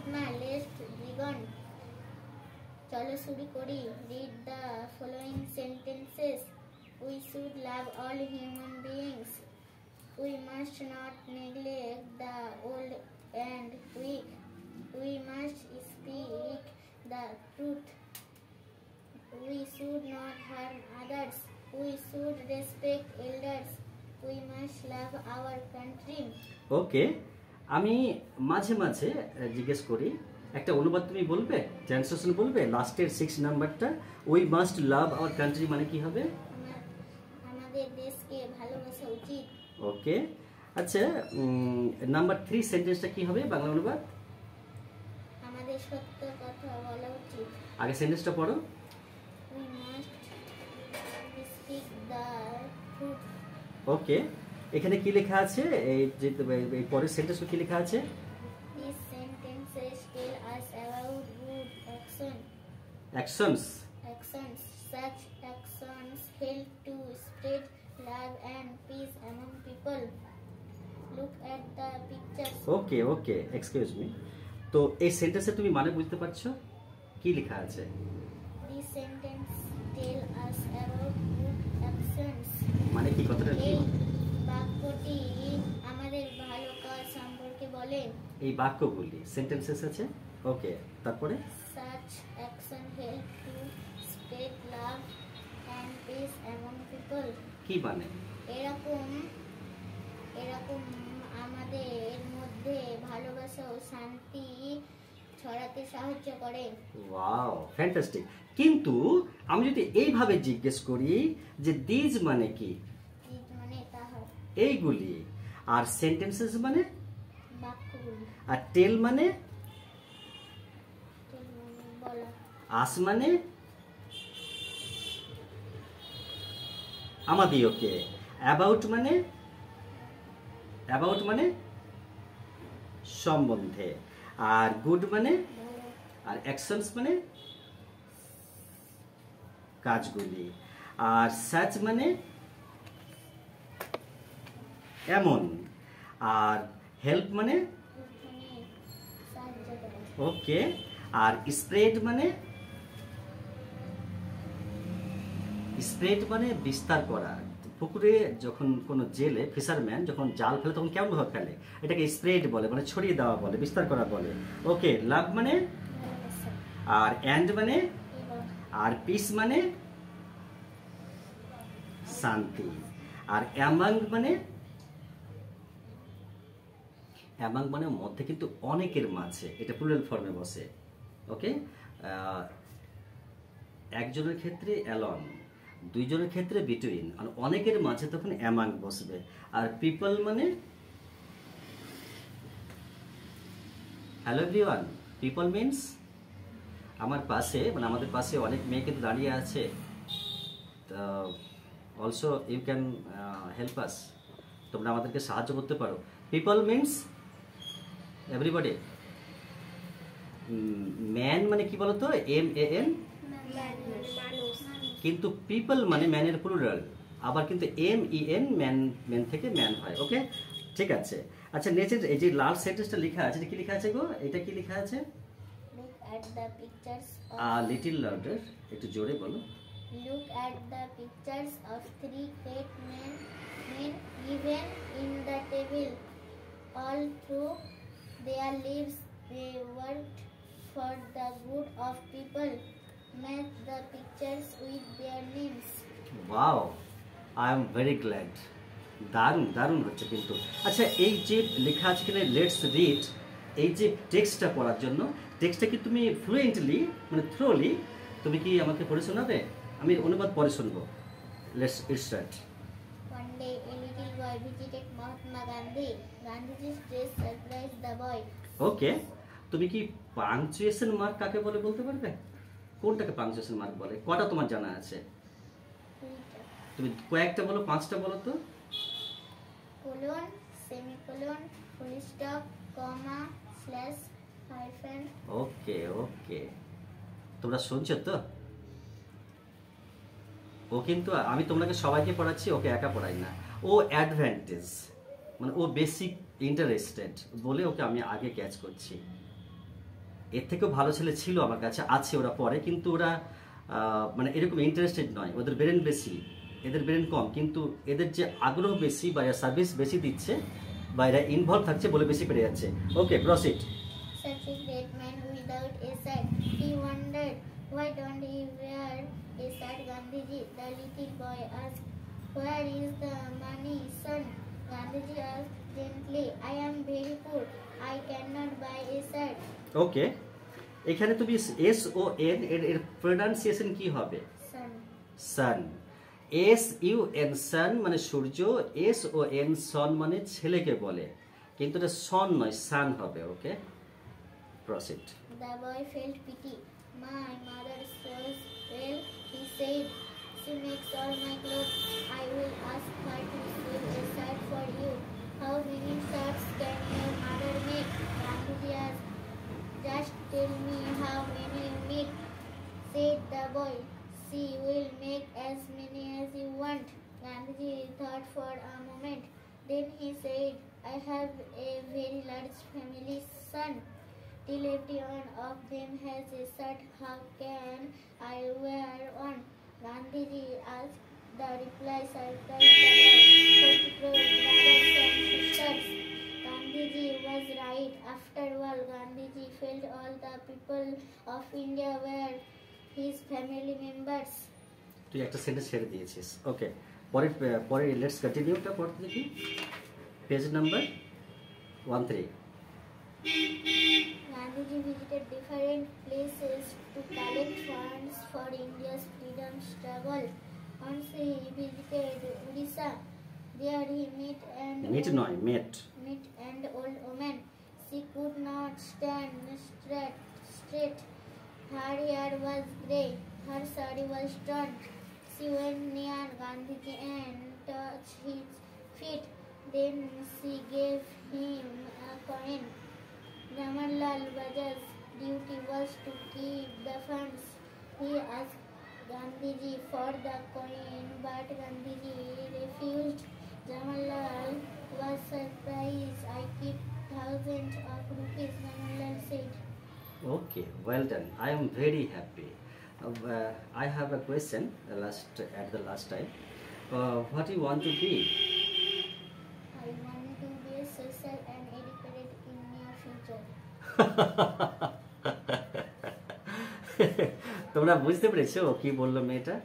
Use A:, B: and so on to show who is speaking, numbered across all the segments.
A: Fatma, let's বিগন। চলো শুরু করি। Read the following sentences. We should love all human beings. We must not neglect the old and weak. We must speak the truth. We should not harm others. We should respect elders. We must love our country.
B: ওকে, আমি মাঝে মাঝে জিজ্ঞেস করি, একটা অনুবাদ তুমি বলবে, translation বলবে, লাস্টের 6 নাম্বারটা, we must love our country মানে কি হবে?
A: আমাদের দেশকে ভালোবাসা উচিত।
B: ওকে, আচ্ছা, নাম্বার 3 সেন্টেন্সটা কি হবে বাংলা অনুবাদ?
A: আমাদের সত্য কথা বলা উচিত।
B: আগে সেন্টেন্সটা পড়ো।
A: We must speak the truth.
B: ওকে, এখানে কি লেখা আছে? এই যে এই পরের সেন্টেন্সে কি লেখা আছে?
A: These sentences tell us about good
B: actions.
A: Such actions help to spread love and peace among people. Look at the pictures.
B: Okay okay, excuse me, তো এই সেন্টেন্সে তুমি মানে বুঝতে পারছো কি লেখা আছে?
A: This sentence tell us about good actions.
B: মানে কি কথাটা কি?
A: এই বাক্যটি আমাদের ভালো কাজ সম্পর্কে বলে।
B: এই বাক্যগুলি সেন্টেন্সেস আছে। ওকে, তারপরে
A: Such action help to spread love and peace among people.
B: কি মানে?
A: এরকম আমাদের মধ্যে ভালোবাসা ও শান্তি ছড়াতে সাহায্য করে।
B: Wow, fantastic. কিন্তু আমি যদি এইভাবে জিজ্ঞেস করি যে দিজ মানে কি?
A: দিজ মানে তাহা,
B: এইগুলি। আর সেন্টেন্সেস মানে?
A: বাক্যগুলি।
B: আর টেল মানে?
A: বলা।
B: আস মানে? আমাদের। ওকে, অ্যাবাউট মানে? অ্যাবাউট মানে সম্বন্ধে। আর গুড মানে? আর অ্যাকশনস মানে কাজগুলি। আর সাচ মানে এমন। আর হেল্প মানে? ওকে, আর স্প্রেড মানে? স্প্রেড মানে বিস্তার করা। পুকুরে যখন কোনো জেলে ফিশারম্যান যখন জাল ফেলে তখন কেমন ভাবে ফেলে, এটাকে স্প্রেড বলে, মানে ছড়িয়ে দেওয়া বলে, বিস্তার করা বলে। ওকে, লাভ মানে? আর এন্ড মানে? আর পিস মানে শান্তি। আর অ্যামাং মানে? অ্যামাং মানে মধ্যে, কিন্তু অনেকের মাঝে, এটা প্লুরাল ফর্মে বসে। ওকে, একজনের ক্ষেত্রে অ্যালং, দুইজনের ক্ষেত্রে বিটুইন, আর অনেকের মাঝে তখন অ্যামাং বসবে। আর পিপল মানে? হ্যালো এভরিওয়ান, পিপল মিনস আমার পাশে, মানে আমাদের পাশে অনেক মেয়ে কিন্তু দাঁড়িয়ে আছে। তো also you can help us, তোমরা আমাদেরকে সাহায্য করতে পারো। People means everybody. ম্যান মানে কি বলতো? MAN। কিন্তু পিপল মানে ম্যানের প্লুরাল, আবার কিন্তু MEN ম্যান থেকে ম্যান হয়। ওকে, ঠিক আছে। আচ্ছা, নেক্সট এই যে লাল সেন্টেন্সটা লেখা আছে, এটা কি লেখা আছে গো? এটা কি লেখা আছে?
A: Look at the pictures of
B: little louder, একটু জোরে বলো।
A: Look at the pictures of 3 great men given in the table. All through their lives they worked for the good of people. Match the pictures with their names.
B: Wow, I am very glad. দারুণ দারুণ হচ্ছে কিন্তু। আচ্ছা, এই যে লেখা আছে এখানে লেটস রিড, এই যে টেক্সটটা পড়ার জন্য, টেক্সটটা কি তুমি ফ্লুয়েন্টলি, মানে থ্রোলি তুমি কি আমাকে পড়ে শোনাবে? আমি অনুবাদ পরে শুনবো। Let's start.
A: One day a little boy visited Mahatma Gandhi. Gandhiji's dress surprised the boy.
B: ওকে, তুমি কি পাংচুয়েশন মার্ক কাকে বলে বলতে পারবে? কোনটাকে পাংচুয়েশন মার্ক বলে? কটা তোমার জানা আছে? তুমি কয়েকটা বলো, 5টা বলো তো।
A: কোলন, সেমিকোলন, ফুল স্টপ, কমা, স্ল্যাশ, হাইফেন।
B: ওকে ওকে, তোমরা শুনছো তো? ও কিন্তু, আমি তোমাকে সবাইকে পড়াচ্ছি, ওকে একা পড়াই না। ও অ্যাডভান্টেজ, মানে ও বেসিক ইন্টারেস্টেড বলে ওকে আমি আগে ক্যাচ করছি। এর থেকেও ভালো ছেলে ছিল আমার কাছে, আছে, ওরা পড়ে, কিন্তু ওরা মানে এরকম ইন্টারেস্টেড নয়, ওদের ব্রেন বেশি, এদের ব্রেন কম, কিন্তু এদের যে আগ্রহ বেশি বা এরা সার্ভিস বেশি দিচ্ছে বা এরা ইনভলভ থাকছে বলে বেশি পেরে যাচ্ছে। ওকে, proceed.
A: Such a great man without a shirt. He wondered, why don't he wear a shirt, Gandhiji? The little boy asked. Where is the money, son? Gandhiji asked gently. I am very poor. I cannot buy a shirt.
B: ওকে, এখানে তুমি S O N এর pronunciation কি হবে?
A: Son.
B: সান। S U N সান মানে সূর্য, S O N সন মানে ছেলেকে বলে, কিন্তু এটা সন নয়, সান হবে। ওকে, proceed.
A: The boy felt pity. My mother sews well, he said. She makes all my clothes. I will ask her to sew a shirt for you. How many shirts can your mother make? Gandhiji asked. Just tell me how many you need, said the boy. She will make as many as you want. Gandhiji thought for a moment. Then he said, I have a very large family, son. Till every one of them has a shirt, how can I wear one? Gandhiji asked. The reply surprised the boy. 40 crore brothers and sisters. Gandhiji was right. After all, Gandhiji felt all the people of India were his family members.
B: তুই একটা sentence ছেড়ে দিয়েছিস। ওকে, পরে let's কন্টিনিউটা পড়তে দেখি, page number 13।
A: Gandhiji visited different places to collect funds for India's freedom struggle. Once he visited Odisha. There he met an old woman. She could not stand straight. Her hair was grey. Her sari was torn. She went near Gandhiji and touched his feet. Then she gave him a coin. Jawaharlal Baja's duty was to keep the funds. He asked Gandhiji for the coin, but Gandhiji refused. Jawaharlal was surprised. I keep thousands of rupees, Jawaharlal said.
B: Okay, well done. I am very happy. I have a question at the last time. What do you want to be?
A: I want to be social and educated in near future.
B: তোমরা বুঝতে পেরেছো কি বললো মেয়েটা?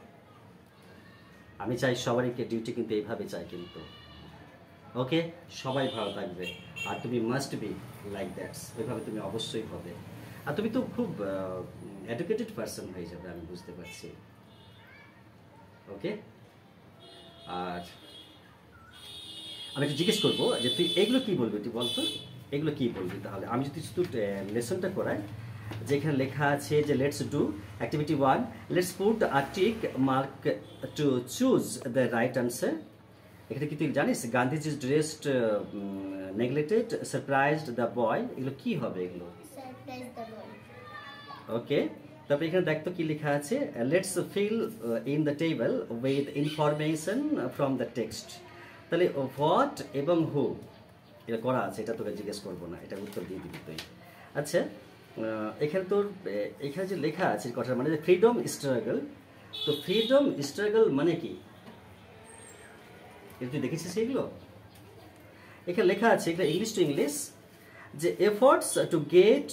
B: আমি চাই সবারই duty কিন্তু এইভাবে চাই কিন্তু। ওকে, সবাই ভালো থাকবে, আর তুমি মাস্ট বি লাইক দ্যাটস, ওইভাবে তুমি অবশ্যই হবে। আর তুমি তো খুব এডুকেটেড পারসন হয়ে যাবে, আমি বুঝতে পারছি। ওকে, আর আমি একটু জিজ্ঞেস করবো যে তুই এগুলো কি বলবি, তুই বলতো এগুলো কি বলবি। তাহলে আমি যদি শুধু লেসনটা করাই, যেখানে লেখা আছে যে let's do activity 1, let's put a tick mark to choose the right answer. এখানে কি তুই জানিস Gandhiji dressed neglected, surprised the boy, এগুলো কি হবে? এগুলো
A: Surprised the boy.
B: ওকে, তারপরে এখানে দেখতো কি লেখা আছে, let's fill in the table with information from the text. তাহলে হোয়াট এবং হু এটা করা আছে, এটা তোকে জিজ্ঞেস করবো না, এটা উত্তর দিয়ে দিবি তুই। আচ্ছা, এখানে তোর এখানে যে লেখা আছে কথার মানে ফ্রিডম স্ট্রাগল, তো ফ্রিডম স্ট্রাগল মানে কি তুই দেখেছিস? এগুলো এখানে লেখা আছে, এখানে ইংলিশ টু ইংলিশ, যে এফোর্টস টু গেট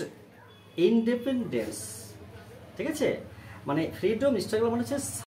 B: ইন্ডিপেন্ডেন্স, ঠিক আছে? মানে ফ্রিডম স্ট্রাগল মানে হচ্ছে